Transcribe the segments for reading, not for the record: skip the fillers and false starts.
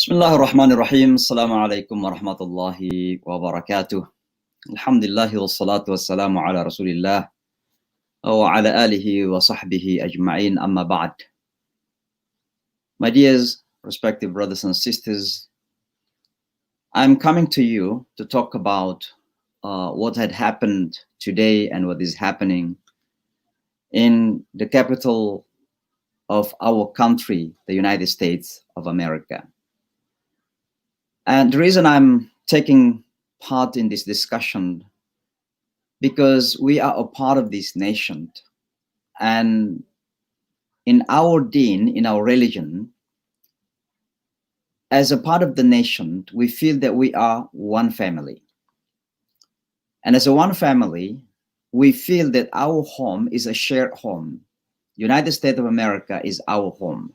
Bismillah ar-Rahman ar-Rahim. Assalamu alaikum wa rahmatullahi wa barakatuh. Alhamdulillahi wa salatu wa salamu ala rasulillah wa ala alihi wa sahbihi ajma'in amma ba'd. My dears, respective brothers and sisters, I'm coming to you to talk about what had happened today and what is happening in the capital of our country, the United States of America. And the reason I'm taking part in this discussion, because we are a part of this nation, and in our deen, in our religion, as a part of the nation, we feel that we are one family. And as a one family, we feel that our home is a shared home. United States of America is our home.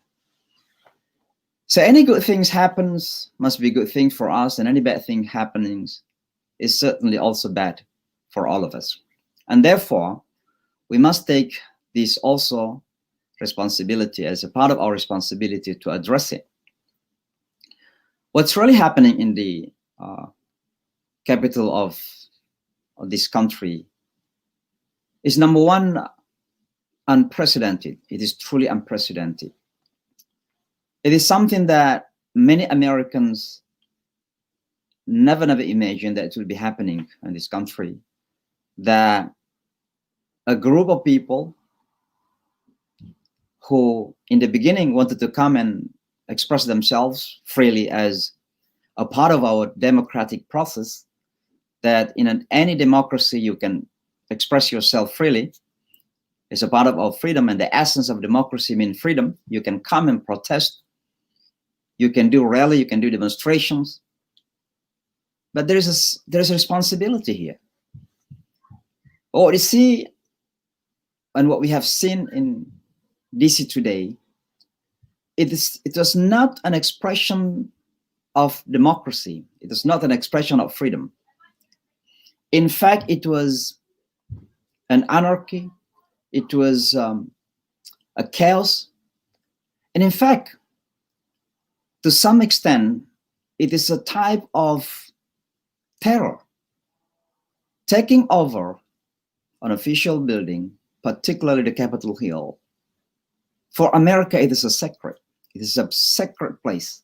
So any good things happens must be good thing for us, and any bad thing happenings is certainly also bad for all of us. And therefore, we must take this also responsibility as a part of our responsibility to address it. What's really happening in the capital of this country is, number one, unprecedented. It is truly unprecedented. It is something that many Americans never imagined that it will be happening in this country, that a group of people who in the beginning wanted to come and express themselves freely as a part of our democratic process, that in any democracy you can express yourself freely. It's a part of our freedom, and the essence of democracy means freedom. You can come and protest. You can do rally, you can do demonstrations, but there is a responsibility here. What you see and what we have seen in DC today, it was not an expression of democracy. It was not an expression of freedom. In fact, it was an anarchy. It was a chaos. And in fact, to some extent, it is a type of terror taking over an official building, particularly the Capitol Hill. For America, it is a sacred. It is a sacred place.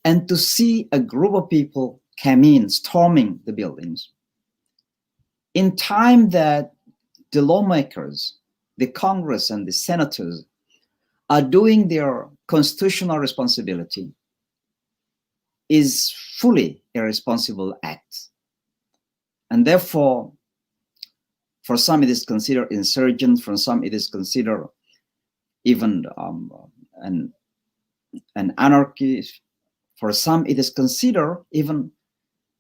And to see a group of people come in, storming the buildings, in time that the lawmakers, the Congress and the senators are doing their constitutional responsibility, is fully a responsible act. And therefore, for some it is considered insurgent, for some it is considered even an anarchy, for some it is considered even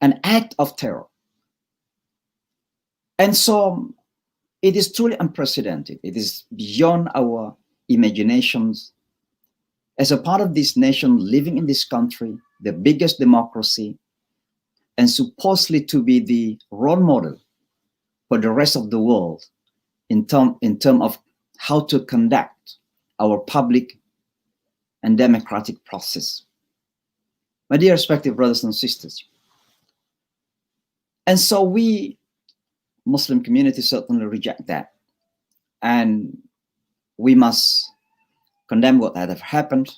an act of terror. And so it is truly unprecedented. It is beyond our imaginations. As a part of this nation, living in this country, the biggest democracy, and supposedly to be the role model for the rest of the world in terms of how to conduct our public and democratic process. My dear respective brothers and sisters, and so we, Muslim community, certainly reject that. And we must condemn what had happened,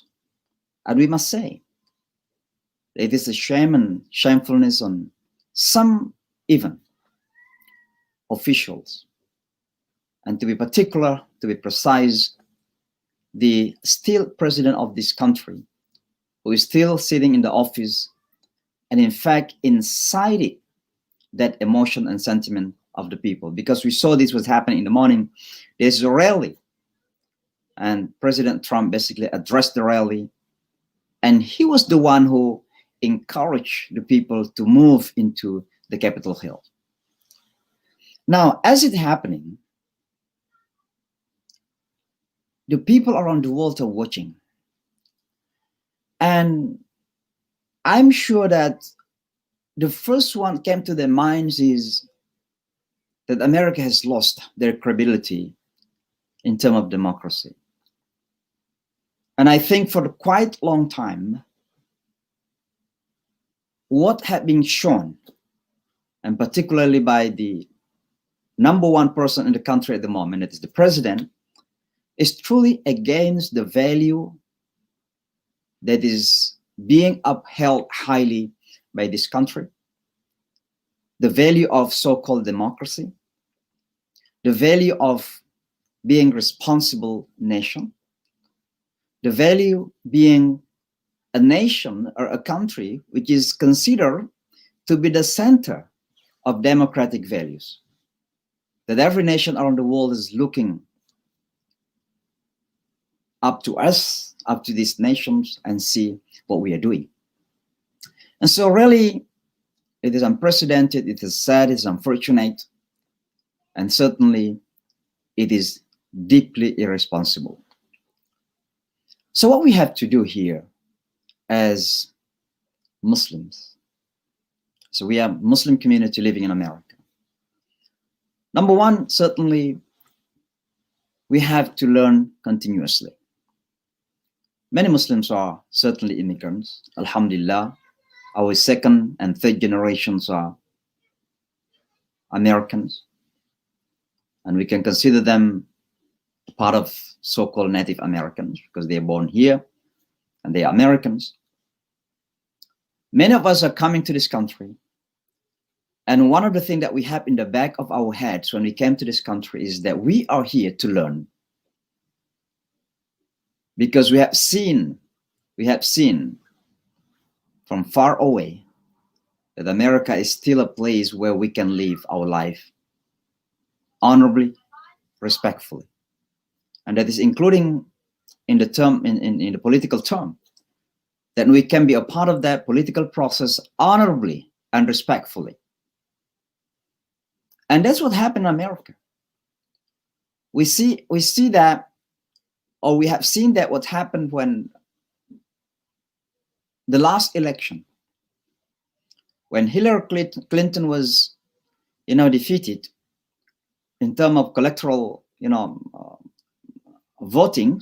and we must say it is a shame and shamefulness on some even officials, and to be particular, to be precise, the still president of this country, who is still sitting in the office, and in fact incited that emotion and sentiment of the people. Because we saw this was happening in the morning. There's a rally, and President Trump basically addressed the rally, and he was the one who encouraged the people to move into the Capitol Hill. Now, as it's happening, the people around the world are watching. And I'm sure that the first one came to their minds is that America has lost their credibility in terms of democracy. And I think for quite a long time, what had been shown, and particularly by the number one person in the country at the moment, that is the president, is truly against the value that is being upheld highly by this country, the value of so-called democracy, the value of being responsible nation, the value being a nation or a country which is considered to be the center of democratic values, that every nation around the world is looking up to us, up to these nations, and see what we are doing. And so really, it is unprecedented, it is sad, it is unfortunate, and certainly it is deeply irresponsible. So what we have to do here as Muslims, so we are a Muslim community living in America. Number one, certainly we have to learn continuously. Many Muslims are certainly immigrants, alhamdulillah. Our second and third generations are Americans, and we can consider them part of so-called Native Americans because they are born here and they are Americans. Many of us are coming to this country, and one of the things that we have in the back of our heads when we came to this country is that we are here to learn, because we have seen from far away that America is still a place where we can live our life honorably, respectfully. And that is including in the term, in the political term, that we can be a part of that political process honorably and respectfully. And that's what happened in America. We see that, or we have seen that what happened when the last election, when Hillary Clinton was, defeated in terms of electoral, voting,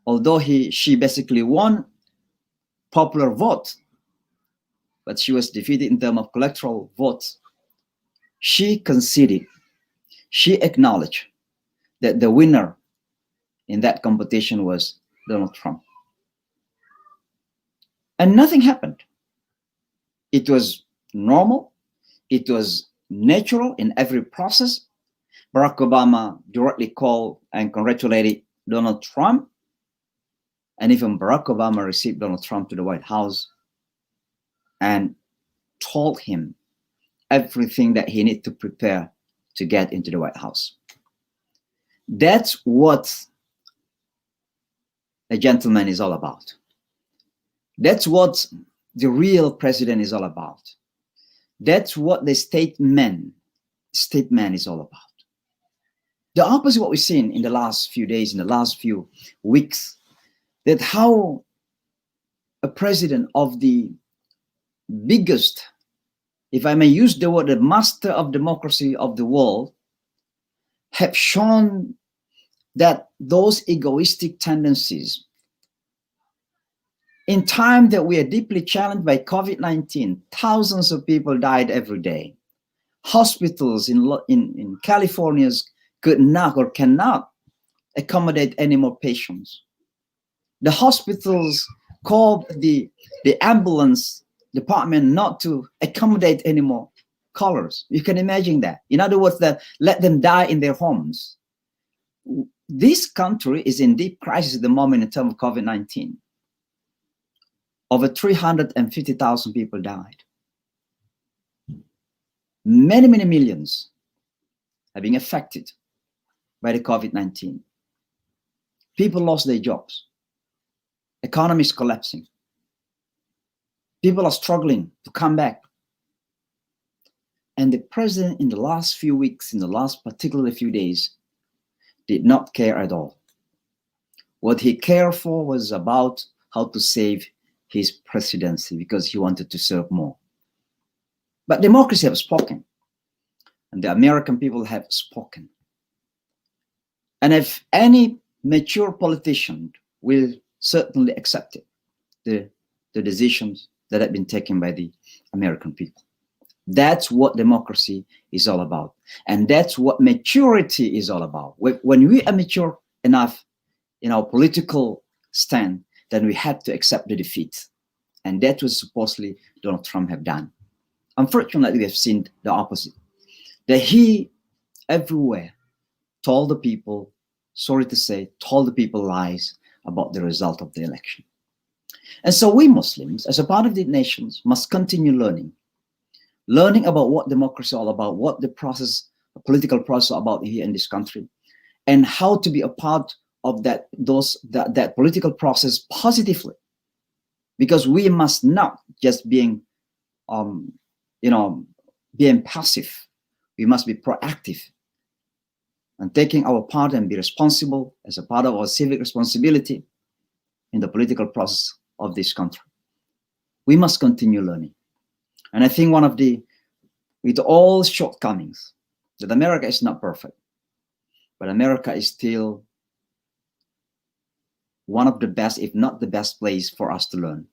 although she basically won popular vote, but she was defeated in terms of electoral votes. She conceded, she acknowledged that the winner in that competition was Donald Trump. And nothing happened. It was normal. It was natural in every process. Barack Obama directly called and congratulated Donald Trump. And even Barack Obama received Donald Trump to the White House and told him everything that he needed to prepare to get into the White House. That's what a gentleman is all about. That's what the real president is all about. That's what the statesman is all about. The opposite of what we've seen in the last few days, in the last few weeks, that how a president of the biggest, if I may use the word, the master of democracy of the world, have shown that those egoistic tendencies in time that we are deeply challenged by COVID-19, thousands of people died every day. Hospitals in California could not or cannot accommodate any more patients. The hospitals called the ambulance department not to accommodate any more callers. You can imagine that. In other words, that let them die in their homes. This country is in deep crisis at the moment in terms of COVID-19. Over 350,000 people died. Many, many millions are being affected by the COVID-19. People lost their jobs. Economy is collapsing. People are struggling to come back. And the president in the last few weeks, in the last particularly few days, did not care at all. What he cared for was about how to save his presidency because he wanted to serve more. But democracy has spoken, and the American people have spoken. And if any mature politician will certainly accept it, the decisions that had been taken by the American people. That's what democracy is all about. And that's what maturity is all about. When we are mature enough in our political stand, then we had to accept the defeat. And that was supposedly Donald Trump have done. Unfortunately, we have seen the opposite. That he everywhere told the people, sorry to say, told the people lies about the result of the election. And so we Muslims, as a part of the nations, must continue learning about what democracy is all about, what the process, the political process is about here in this country, and how to be a part of that political process positively. Because we must not just being passive. We must be proactive and taking our part and be responsible as a part of our civic responsibility in the political process of this country. We must continue learning. And I think with all shortcomings, that America is not perfect, but America is still one of the best, if not the best place for us to learn,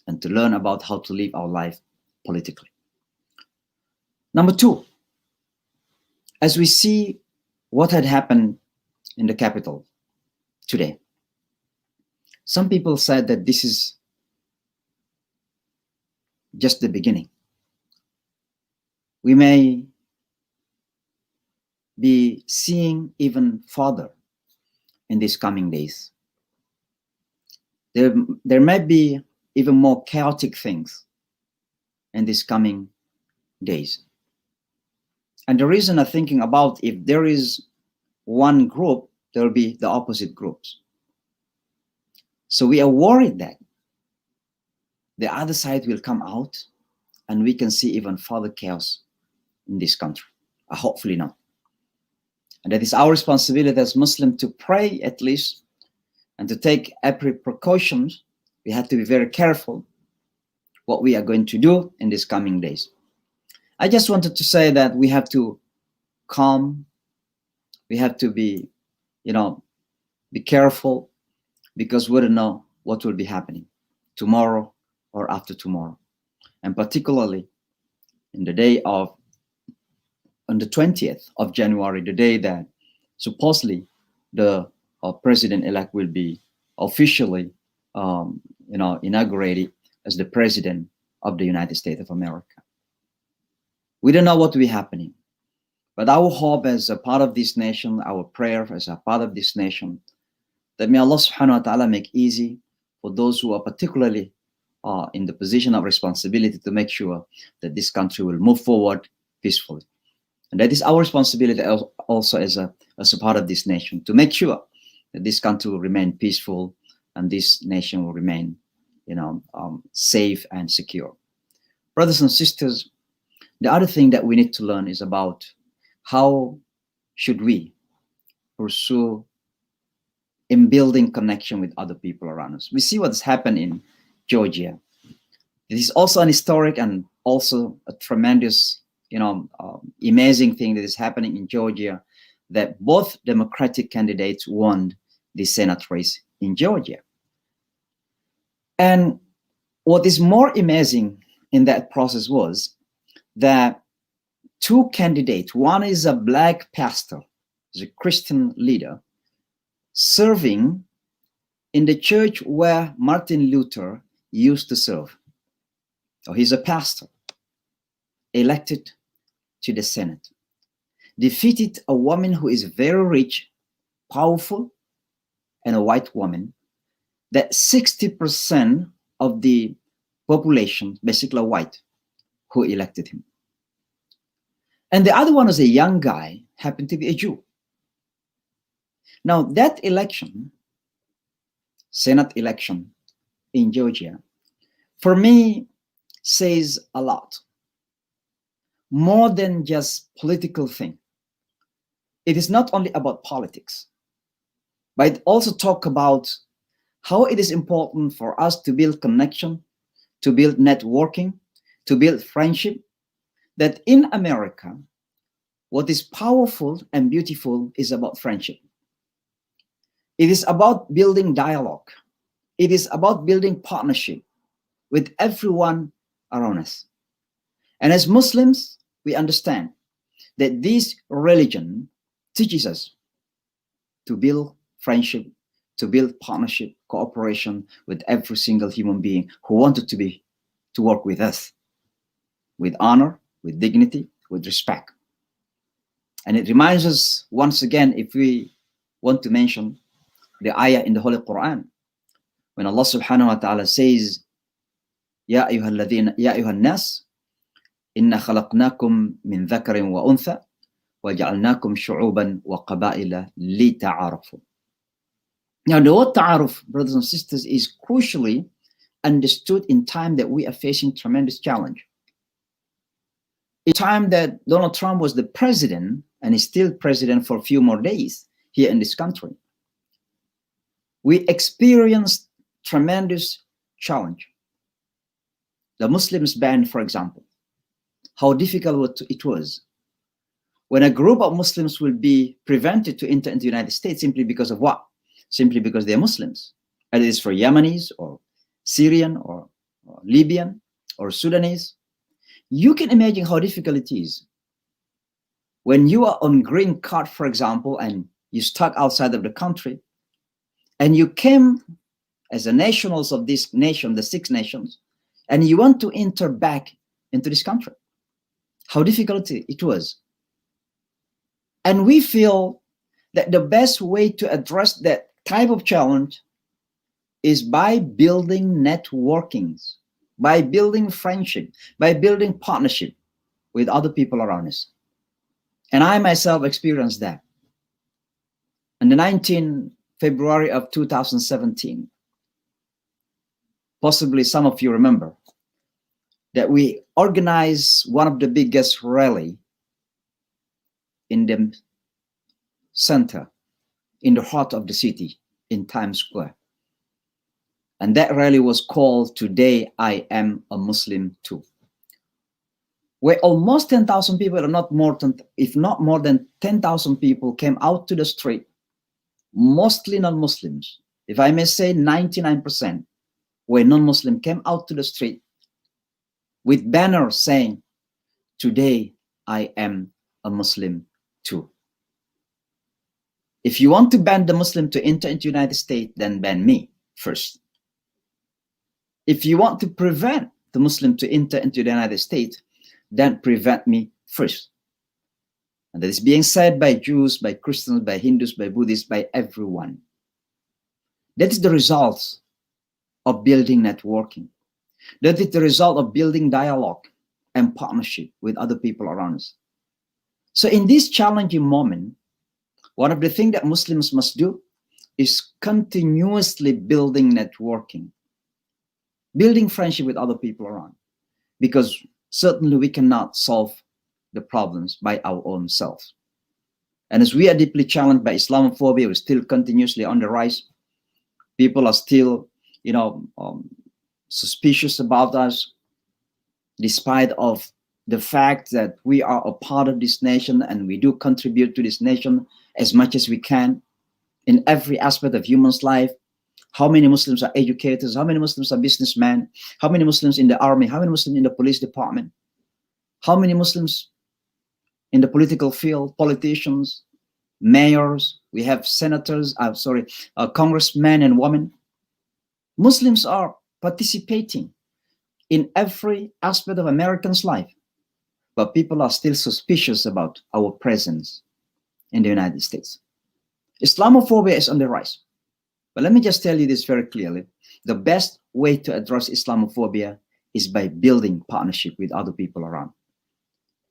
and to learn about how to live our life politically. Number two, as we see what had happened in the Capitol today, some people said that this is just the beginning. We may be seeing even further in these coming days. There may be even more chaotic things in these coming days. And the reason I'm thinking about, if there is one group, there will be the opposite groups. So we are worried that the other side will come out and we can see even further chaos in this country. Hopefully not. And that is our responsibility as Muslims to pray at least and to take every precautions. We have to be very careful what we are going to do in these coming days. I just wanted to say that we have to calm. We have to be careful, because we don't know what will be happening tomorrow or after tomorrow. And particularly on the 20th of January, the day that supposedly the president-elect will be officially inaugurated as the president of the United States of America. We don't know what will be happening, but our hope as a part of this nation, our prayer as a part of this nation, that may Allah subhanahu wa ta'ala make easy for those who are particularly in the position of responsibility to make sure that this country will move forward peacefully. And that is our responsibility also as a part of this nation, to make sure that this country will remain peaceful and this nation will remain safe and secure. Brothers and sisters, the other thing that we need to learn is about how should we pursue in building connection with other people around us. We see what's happened in Georgia. This is also an historic and also a tremendous, amazing thing that is happening in Georgia, that both Democratic candidates won the Senate race in Georgia. And what is more amazing in that process was that two candidates, one is a black pastor, is a Christian leader, serving in the church where Martin Luther used to serve. So he's a pastor, elected to the Senate, defeated a woman who is very rich, powerful, and a white woman, that 60% of the population, basically white, who elected him. And the other one was a young guy, happened to be a Jew. Now that election, Senate election in Georgia, for me, says a lot. More than just political thing. It is not only about politics, but it also talk about how it is important for us to build connection, to build networking, to build friendship, that in America, what is powerful and beautiful is about friendship. It is about building dialogue. It is about building partnership. with everyone around us. And as Muslims, we understand that this religion teaches us to build friendship, to build partnership, cooperation with every single human being who wanted to work with us, with honor, with dignity, with respect. And it reminds us once again, if we want to mention the ayah in the Holy Quran, when Allah subhanahu wa ta'ala says, Ya ayyuhal nas, inna khalaqnakum min dhakarin wa untha, wa ja'alnakum shu'uban wa qabaila li ta'arafu. Now, the word ta'aruf, brothers and sisters, is crucially understood in time that we are facing tremendous challenge. In time that Donald Trump was the president, and is still president for a few more days here in this country, we experienced tremendous challenge. The Muslims ban, for example, how difficult it was when a group of Muslims will be prevented to enter into the United States simply because of what? Simply because they're Muslims. And it is for Yemenis or Syrian or Libyan or Sudanese. You can imagine how difficult it is when you are on green card, for example, and you stuck outside of the country, and you came as the nationals of this nation, the 6 nations, and you want to enter back into this country. How difficult it was. And we feel that the best way to address that type of challenge is by building networkings, by building friendship, by building partnership with other people around us. And I myself experienced that. On the 19th February of 2017, possibly some of you remember, that we organized one of the biggest rally in the center, in the heart of the city, in Times Square. And that rally was called Today I Am a Muslim Too, where almost 10,000 people, if not more than 10,000 people, came out to the street, mostly non-Muslims. If I may say 99% were non-Muslim, came out to the street with banners saying, Today I am a Muslim too. If you want to ban the Muslim to enter into the United States, then ban me first. If you want to prevent the Muslim to enter into the United States, then prevent me first. And that is being said by Jews, by Christians, by Hindus, by Buddhists, by everyone. That is the result of building networking. That is the result of building dialogue and partnership with other people around us. So in this challenging moment, one of the things that Muslims must do is continuously building networking, building friendship with other people around, because certainly we cannot solve the problems by our own selves. And as we are deeply challenged by Islamophobia, we're still continuously on the rise. People are still, suspicious about us, despite of the fact that we are a part of this nation and we do contribute to this nation as much as we can in every aspect of human's life. How many Muslims are educators? How many Muslims are businessmen? How many Muslims in the army? How many Muslims in the police department? How many Muslims in the political field? Politicians, mayors, we have senators, congressmen and women. Muslims are participating in every aspect of Americans' life, but people are still suspicious about our presence in the United States. Islamophobia is on the rise. But let me just tell you this very clearly. The best way to address Islamophobia is by building partnership with other people around.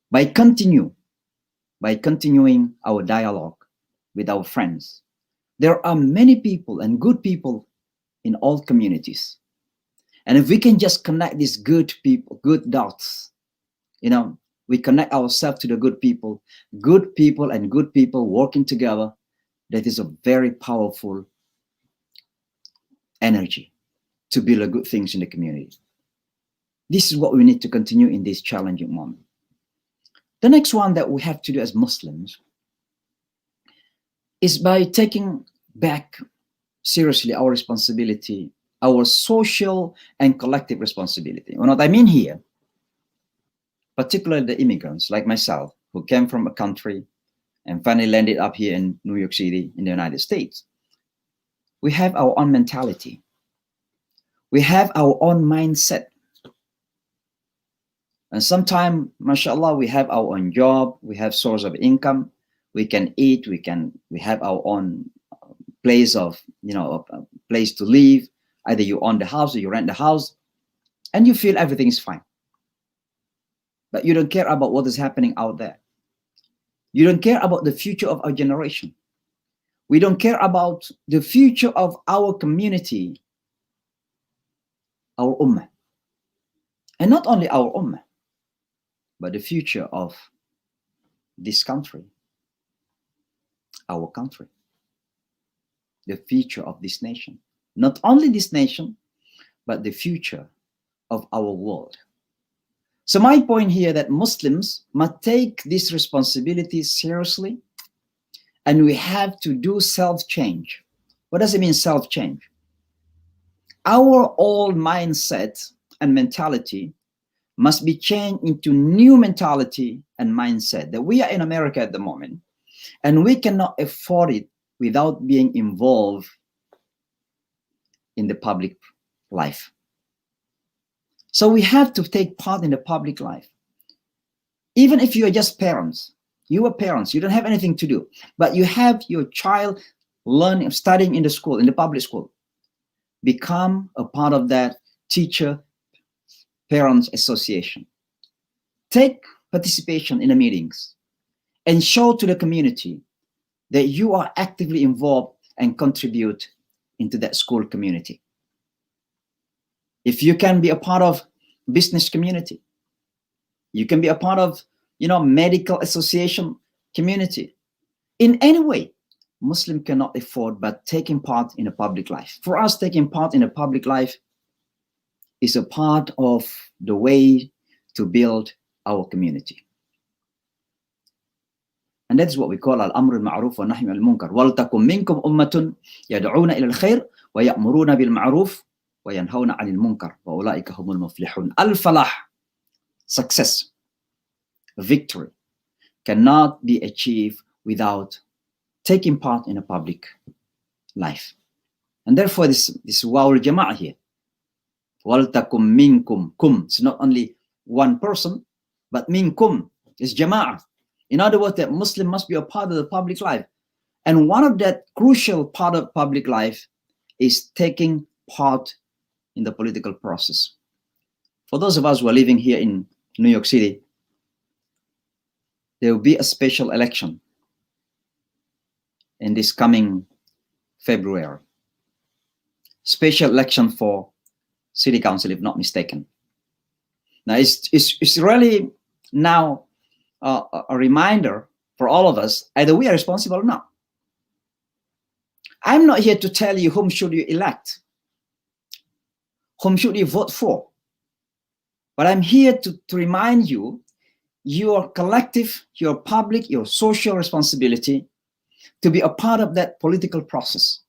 By continuing our dialogue with our friends. There are many people and good people in all communities. And if we can just connect these good people, good dots, we connect ourselves to the good people and good people working together, that is a very powerful energy to build good things in the community. This is what we need to continue in this challenging moment. The next one that we have to do as Muslims is by taking back seriously our responsibility our social and collective responsibility. And what I mean here, particularly the immigrants like myself, who came from a country and finally landed up here in New York City in the United States, we have our own mentality. We have our own mindset. And sometimes, mashallah, we have our own job, we have source of income, we can eat, we have our own place of, a place to live. Either you own the house or you rent the house, and you feel everything is fine. But you don't care about what is happening out there. You don't care about the future of our generation. We don't care about the future of our community, our ummah. And not only our ummah, but the future of this country, our country, the future of this nation. Not only this nation, but the future of our world. So my point here that Muslims must take this responsibility seriously, and we have to do self-change. What does it mean, self-change? Our old mindset and mentality must be changed into new mentality and mindset. That we are in America at the moment, and we cannot afford it without being involved in the public life. So we have to take part in the public life. Even if you are just parents, you are parents, you don't have anything to do, but you have your child learning, studying in the school, in the public school. Become a part of that teacher parents association. Take participation in the meetings and show to the community that you are actively involved and contribute into that school community. If you can be a part of business community, you can be a part of, medical association community. In any way, Muslim cannot afford but taking part in a public life. For us, taking part in a public life is a part of the way to build our community. And that's what we call al-amr al-ma'ruf wa nahy al-munkar. وَلْتَكُمْ مِنْكُمْ أُمَّةٌ يَدْعُونَ إِلَى الْخَيْرِ وَيَأْمُرُونَ بِالْمَعْرُوفِ وَيَنْهَوْنَ عَنِ الْمُنكَرِ وَأُولَٰئِكَ هُمُ الْمُفْلِحُونَ. Al-falah, success, victory, cannot be achieved without taking part in a public life. And therefore, this wawul jama'ah here. وَلْتَكُمْ مِنْكُمْ. Kum. It's not only one person, but minkum is jama'ah. In other words, that Muslim must be a part of the public life. And one of that crucial part of public life is taking part in the political process. For those of us who are living here in New York City, there will be a special election in this coming February. Special election for city council, if not mistaken. Now, it's really now a reminder for all of us, either we are responsible or not. I'm not here to tell you whom should you elect, whom should you vote for, but I'm here to remind you your collective, your public, your social responsibility to be a part of that political process.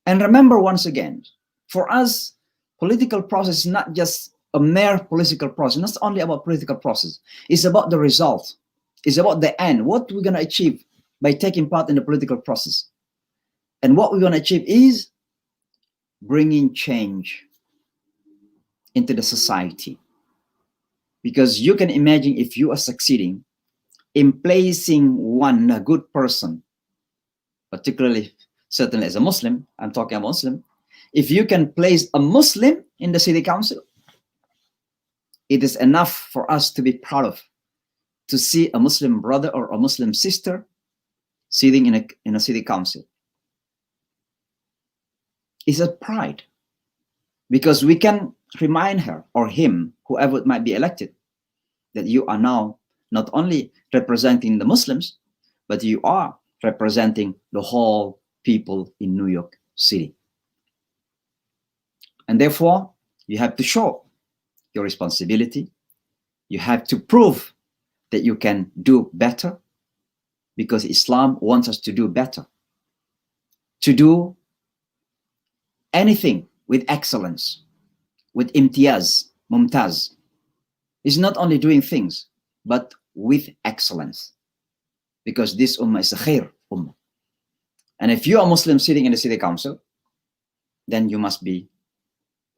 And remember, once again, for us, political process is not just a mere political process. It's not only about political process. It's about the result. It's about the end. What we're going to achieve by taking part in the political process. And what we're going to achieve is bringing change into the society. Because you can imagine if you are succeeding in placing one, a good person, particularly, certainly as a Muslim, I'm talking about Muslim, if you can place a Muslim in the city council, it is enough for us to be proud of, to see a Muslim brother or a Muslim sister sitting in a city council. It's a pride, because we can remind her or him, whoever might be elected, that you are now not only representing the Muslims, but you are representing the whole people in New York City. And therefore, you have to show your responsibility. You have to prove that you can do better, because Islam wants us to do better, to do anything with excellence, with imtiaz, mumtaz. Is not only doing things, but with excellence. Because this ummah is a khair ummah. And if you are Muslim sitting in the city council, then you must be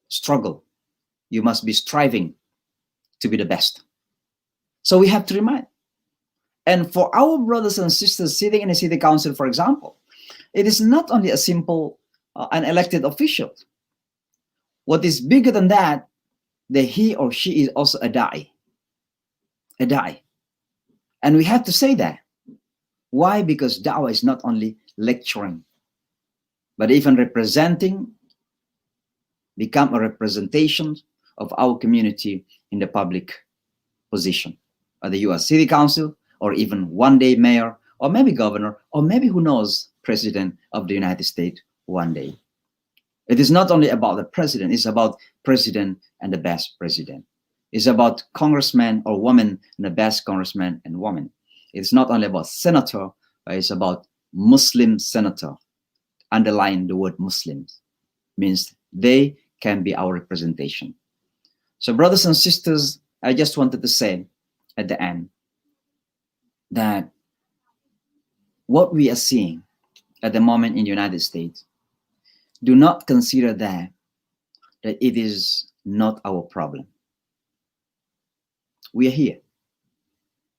struggle. You must be striving to be the best. So we have to remind. And for our brothers and sisters sitting in the city council, for example, it is not only a simple an elected official. What is bigger than that he or she is also a da'i. A da'i. And we have to say that. Why? Because da'wah is not only lecturing, but even representing, become a representation of our community in the public position. Whether you are city council, or even one day mayor, or maybe governor, or maybe, who knows, president of the United States one day. It is not only about the president, it's about president and the best president. It's about congressman or woman and the best congressman and woman. It's not only about senator, but it's about Muslim senator. Underline the word Muslims. Means they can be our representation. So brothers and sisters, I just wanted to say at the end that what we are seeing at the moment in the United States, do not consider that it is not our problem. We are here.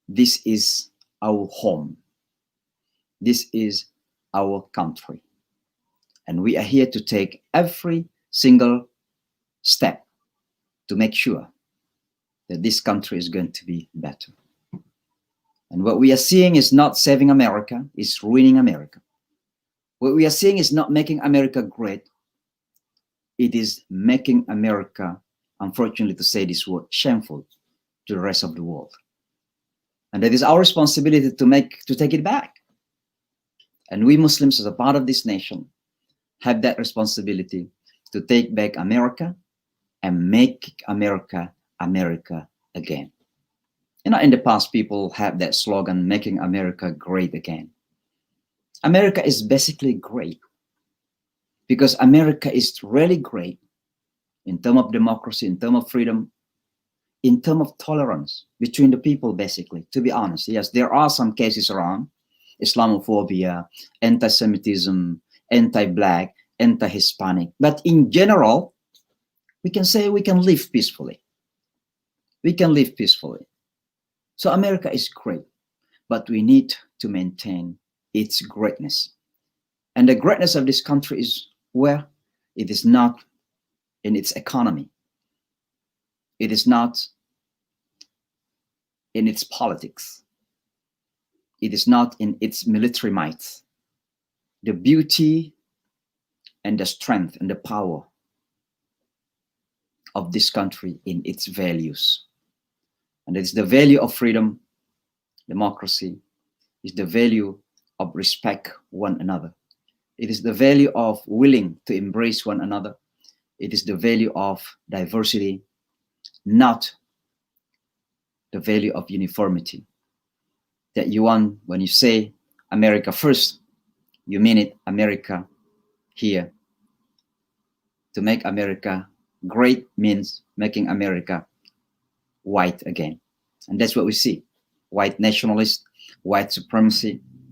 This is our home. This is our country. And we are here to take every single step to make sure that this country is going to be better. And what we are seeing is not saving America, it's ruining America. What we are seeing is not making America great. It is making America, unfortunately to say this word, shameful to the rest of the world. And that is our responsibility to take it back. And we Muslims, as a part of this nation, have that responsibility to take back America and make America America again. You know, in the past, people have that slogan, making America great again. America is basically great because America is really great in terms of democracy, in terms of freedom, in terms of tolerance between the people, basically, to be honest. Yes, there are some cases around, Islamophobia, anti-Semitism, anti-Black, anti-Hispanic. But in general, we can say we can live peacefully. We can live peacefully. So America is great, but we need to maintain its greatness. And the greatness of this country is where it is not in its economy. It is not in its politics. It is not in its military might. The beauty and the strength and the power of this country in its values. And it's the value of freedom, democracy, is the value of respect one another. It is the value of willing to embrace one another. It is the value of diversity, not the value of uniformity. That you want, when you say America first, you mean it, America here. To make America great means making America white again. And that's what we see. White nationalist, white supremacy,